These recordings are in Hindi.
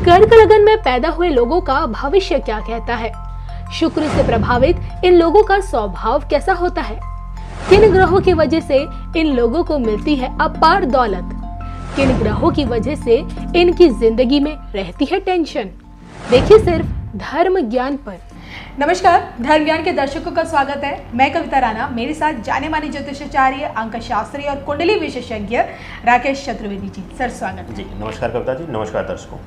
कर्क लगन में पैदा हुए लोगों का भविष्य क्या कहता है? शुक्र से प्रभावित इन लोगों का स्वभाव कैसा होता है? किन ग्रहों की वजह से इन लोगों को मिलती है अपार दौलत? किन ग्रहों की वजह से इनकी जिंदगी में रहती है टेंशन? देखिए सिर्फ धर्म ज्ञान पर। नमस्कार, धर्म ज्ञान के दर्शकों का स्वागत है। मैं कविता राणा, मेरे साथ जाने माने ज्योतिषाचार्य, अंक शास्त्री और कुंडली विशेषज्ञ राकेश चतुर्वेदी जी। सर स्वागत जी। नमस्कार कविता जी, नमस्कार दर्शकों।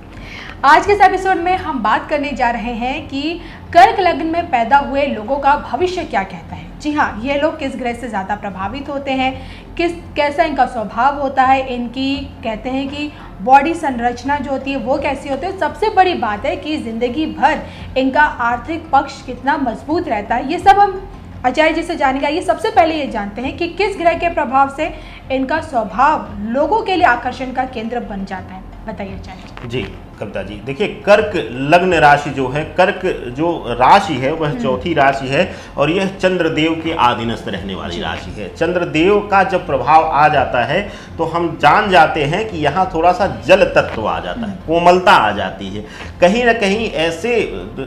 आज के इस एपिसोड में हम बात करने जा रहे हैं कि कर्क लग्न में पैदा हुए लोगों का भविष्य क्या कहता है। जी हाँ, ये लोग किस ग्रह से ज़्यादा प्रभावित होते हैं, कैसा इनका स्वभाव होता है, इनकी कहते हैं कि बॉडी संरचना जो होती है वो कैसी होती है। सबसे बड़ी बात है कि ज़िंदगी भर इनका आर्थिक पक्ष कितना मजबूत रहता है। ये सब हम आचार्य जी से जानेंगे। ये सबसे पहले ये जानते हैं कि किस ग्रह के प्रभाव से इनका स्वभाव लोगों के लिए आकर्षण का केंद्र बन जाता है। बताइए आचार्य जी। कविता जी देखिए, कर्क लग्न राशि जो है, कर्क जो राशि है वह चौथी राशि है और यह चंद्रदेव के अधीनस्थ रहने वाली राशि है। चंद्रदेव का जब प्रभाव आ जाता है तो हम जान जाते हैं कि यहाँ थोड़ा सा जल तत्व आ जाता है, कोमलता आ जाती है। कहीं ना कहीं ऐसे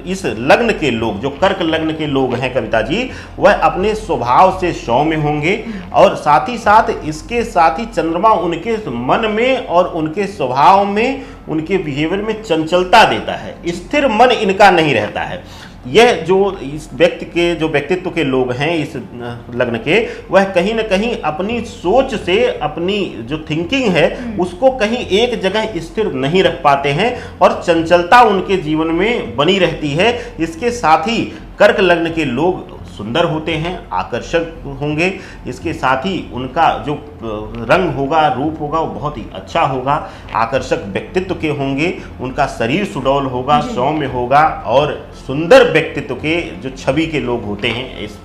इस लग्न के लोग, जो कर्क लग्न के लोग हैं कविता जी, वह अपने स्वभाव से सौम्य होंगे और साथ ही साथ इसके साथ ही चंद्रमा उनके मन में और उनके स्वभाव में, उनके बिहेवियर में चंचलता देता है। स्थिर मन इनका नहीं रहता है। यह जो इस व्यक्ति के, जो व्यक्तित्व के लोग हैं इस लग्न के, वह कहीं ना कहीं अपनी सोच से, अपनी जो थिंकिंग है उसको कहीं एक जगह स्थिर नहीं रख पाते हैं और चंचलता उनके जीवन में बनी रहती है। इसके साथ ही कर्क लग्न के लोग सुंदर होते हैं, आकर्षक होंगे। इसके साथ ही उनका जो रंग होगा, रूप होगा, वो बहुत ही अच्छा होगा, आकर्षक व्यक्तित्व के होंगे। उनका शरीर सुडौल होगा, सौम्य होगा और सुंदर व्यक्तित्व के जो छवि के लोग होते हैं इस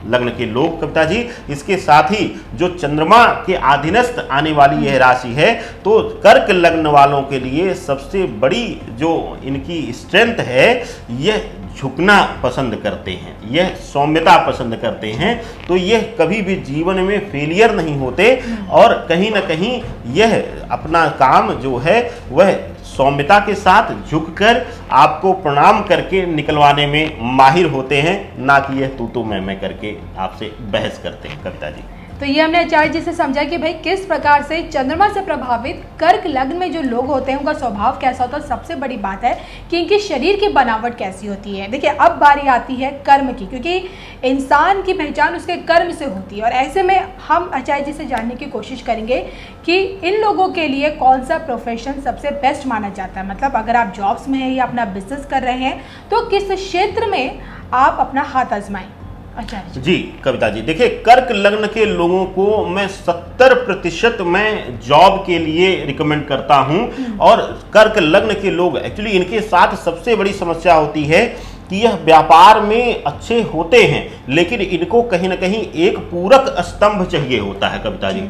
लग्न के लोग कविता जी। इसके साथ ही जो चंद्रमा के अधीनस्थ आने वाली यह राशि है, तो कर्क लग्न वालों के लिए सबसे बड़ी जो इनकी स्ट्रेंथ है, यह झुकना पसंद करते हैं, यह सौम्यता पसंद करते हैं। तो यह कभी भी जीवन में फेलियर नहीं होते और कहीं ना कहीं यह अपना काम जो है वह सौम्यता के साथ झुककर आपको प्रणाम करके निकलवाने में माहिर होते हैं, ना कि यह तू मैं करके आपसे बहस करते हैं कविता जी। तो ये हमने आचार्य जी से समझा कि भाई किस प्रकार से चंद्रमा से प्रभावित कर्क लग्न में जो लोग होते हैं उनका स्वभाव कैसा होता है। सबसे बड़ी बात है कि इनके शरीर की बनावट कैसी होती है। देखिए, अब बारी आती है कर्म की, क्योंकि इंसान की पहचान उसके कर्म से होती है और ऐसे में हम आचार्य जी से जानने की कोशिश करेंगे कि इन लोगों के लिए कौन सा प्रोफेशन सबसे बेस्ट माना जाता है। मतलब अगर आप जॉब्स में हैं या अपना बिजनेस कर रहे हैं तो किस क्षेत्र में आप अपना हाथ आजमाएं। जी कविता जी देखिए, कर्क लग्न के लोगों को मैं 70% मैं जॉब के लिए रिकमेंड करता हूं और कर्क लग्न के लोग एक्चुअली इनके साथ सबसे बड़ी समस्या होती है कि यह व्यापार में अच्छे होते हैं, लेकिन इनको कहीं ना कहीं एक पूरक स्तंभ चाहिए होता है कविता जी।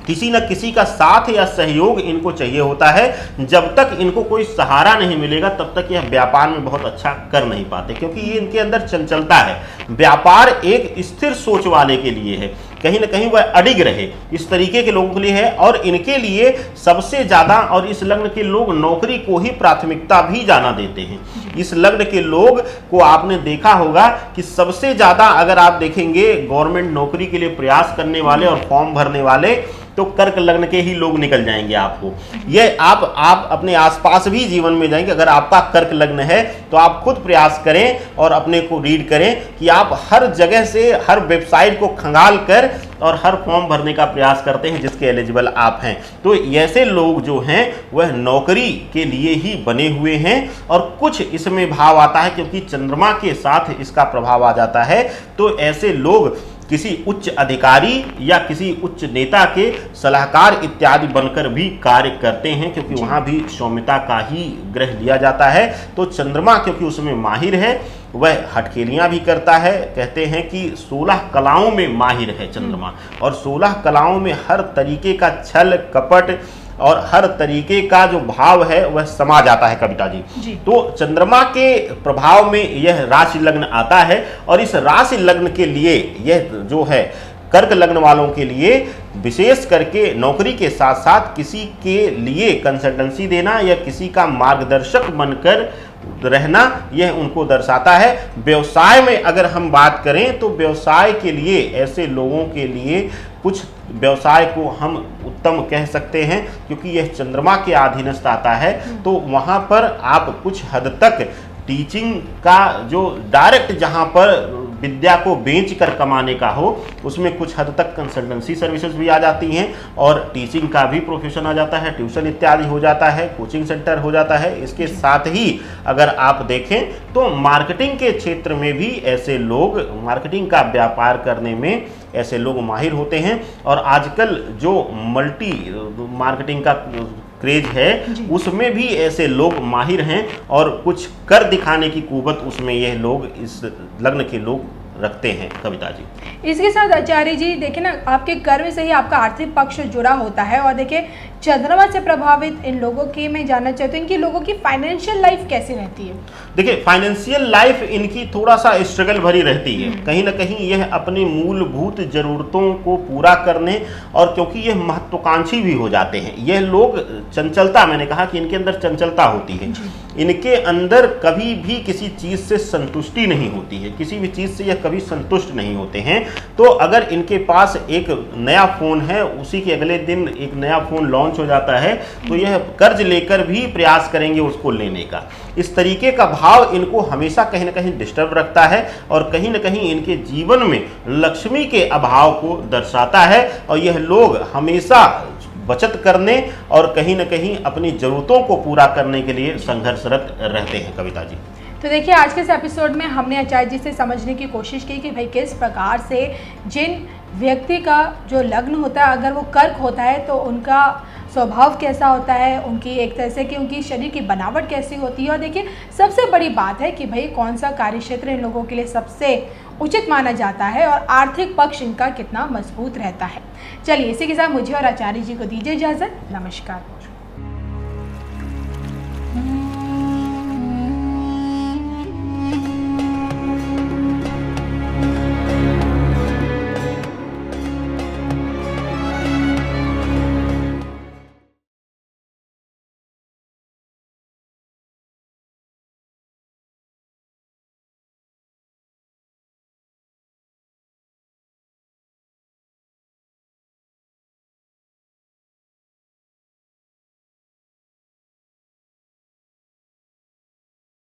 किसी न किसी का साथ या सहयोग इनको चाहिए होता है। जब तक इनको कोई सहारा नहीं मिलेगा तब तक यह व्यापार में बहुत अच्छा कर नहीं पाते, क्योंकि ये इनके अंदर चंचलता है। व्यापार एक स्थिर सोच वाले के लिए है, कहीं ना कहीं वह अडिग रहे, इस तरीके के लोगों के लिए है। और इनके लिए सबसे ज़्यादा, और इस लग्न के लोग नौकरी को ही प्राथमिकता भी जाना देते हैं। इस लग्न के लोग को आपने देखा होगा कि सबसे ज़्यादा अगर आप देखेंगे गवर्नमेंट नौकरी के लिए प्रयास करने वाले और फॉर्म भरने वाले, तो कर्क लग्न के ही लोग निकल जाएंगे आपको। ये आप अपने आसपास भी जीवन में जाएंगे। अगर आपका कर्क लग्न है तो आप खुद प्रयास करें और अपने को रीड करें कि आप हर जगह से, हर वेबसाइट को खंगाल कर और हर फॉर्म भरने का प्रयास करते हैं जिसके एलिजिबल आप हैं। तो ऐसे लोग जो हैं वह नौकरी के लिए ही बने हुए हैं। और कुछ इसमें भाव आता है क्योंकि चंद्रमा के साथ इसका प्रभाव आ जाता है, तो ऐसे लोग किसी उच्च अधिकारी या किसी उच्च नेता के सलाहकार इत्यादि बनकर भी कार्य करते हैं, क्योंकि वहाँ भी सौम्यता का ही ग्रह लिया जाता है। तो चंद्रमा क्योंकि उसमें माहिर है, वह हटकेलियाँ भी करता है। कहते हैं कि 16 कलाओं में माहिर है चंद्रमा, और 16 कलाओं में हर तरीके का छल कपट और हर तरीके का जो भाव है वह समा जाता है कविता जी। तो चंद्रमा के प्रभाव में यह राशि लग्न आता है और इस राशि लग्न के लिए यह जो है कर्क लग्न वालों के लिए विशेष करके नौकरी के साथ साथ किसी के लिए कंसल्टेंसी देना या किसी का मार्गदर्शक बनकर रहना, यह उनको दर्शाता है। व्यवसाय में अगर हम बात करें तो व्यवसाय के लिए ऐसे लोगों के लिए कुछ व्यवसाय को हम उत्तम कह सकते हैं, क्योंकि यह चंद्रमा के अधीनस्थ आता है। तो वहाँ पर आप कुछ हद तक टीचिंग का जो डायरेक्ट जहाँ पर विद्या को बेच कर कमाने का हो, उसमें कुछ हद तक कंसल्टेंसी सर्विसेज भी आ जाती हैं और टीचिंग का भी प्रोफेशन आ जाता है, ट्यूशन इत्यादि हो जाता है, कोचिंग सेंटर हो जाता है। इसके साथ ही अगर आप देखें तो मार्केटिंग के क्षेत्र में भी ऐसे लोग, मार्केटिंग का व्यापार करने में ऐसे लोग माहिर होते हैं। और आजकल जो मल्टी मार्केटिंग का क्रेज है उसमें भी ऐसे लोग माहिर हैं और कुछ कर दिखाने की कुवत उसमें यह लोग, इस लग्न के लोग रखते हैं कविता जी। इसके साथ आचार्य जी देखिए ना, आपके कर्म से ही आपका आर्थिक पक्ष जुड़ा होता है और देखिए चंद्रमा से प्रभावित इन लोगों की मैं जानना चाहती हूँ इनकी लोगों की फाइनेंशियल लाइफ कैसी रहती है? देखिए फाइनेंशियल लाइफ इनकी थोड़ा सा स्ट्रगल भरी रहती है। कहीं ना कहीं यह अपनी मूलभूत जरूरतों को पूरा करने, और क्योंकि यह महत्वाकांक्षी भी हो जाते हैं यह लोग, चंचलता, मैंने कहा कि इनके अंदर चंचलता होती है, इनके अंदर कभी भी किसी चीज से संतुष्टि नहीं होती है, किसी भी चीज से यह कभी संतुष्ट नहीं होते हैं। तो अगर इनके पास एक नया फोन है, उसी के अगले दिन एक नया फोन लॉन्च हो जाता है, तो यह कर्ज लेकर भी प्रयास करेंगे उसको लेने का। इस तरीके का भाव इनको हमेशा कहीं ना कहीं डिस्टर्ब रखता है और कहीं ना कहीं इनके जीवन में लक्ष्मी के अभाव को दर्शाता है। और यह लोग हमेशा बचत करने और कहीं ना कहीं अपनी जरूरतों को पूरा करने के लिए संघर्षरत रहते हैं कविता जी। तो देखिए आज के इस एपिसोड में हमने आचार्य जी से समझने की कोशिश की कि भाई किस प्रकार से जिन व्यक्ति का जो लग्न होता है अगर वो कर्क होता है तो उनका स्वभाव कैसा होता है, उनकी एक तरह से कि उनकी शरीर की बनावट कैसी होती है। और देखिए सबसे बड़ी बात है कि भाई कौन सा कार्य क्षेत्र इन लोगों के लिए सबसे उचित माना जाता है और आर्थिक पक्ष इनका कितना मजबूत रहता है। चलिए इसी के साथ मुझे और आचार्य जी को दीजिए इजाज़त। नमस्कार।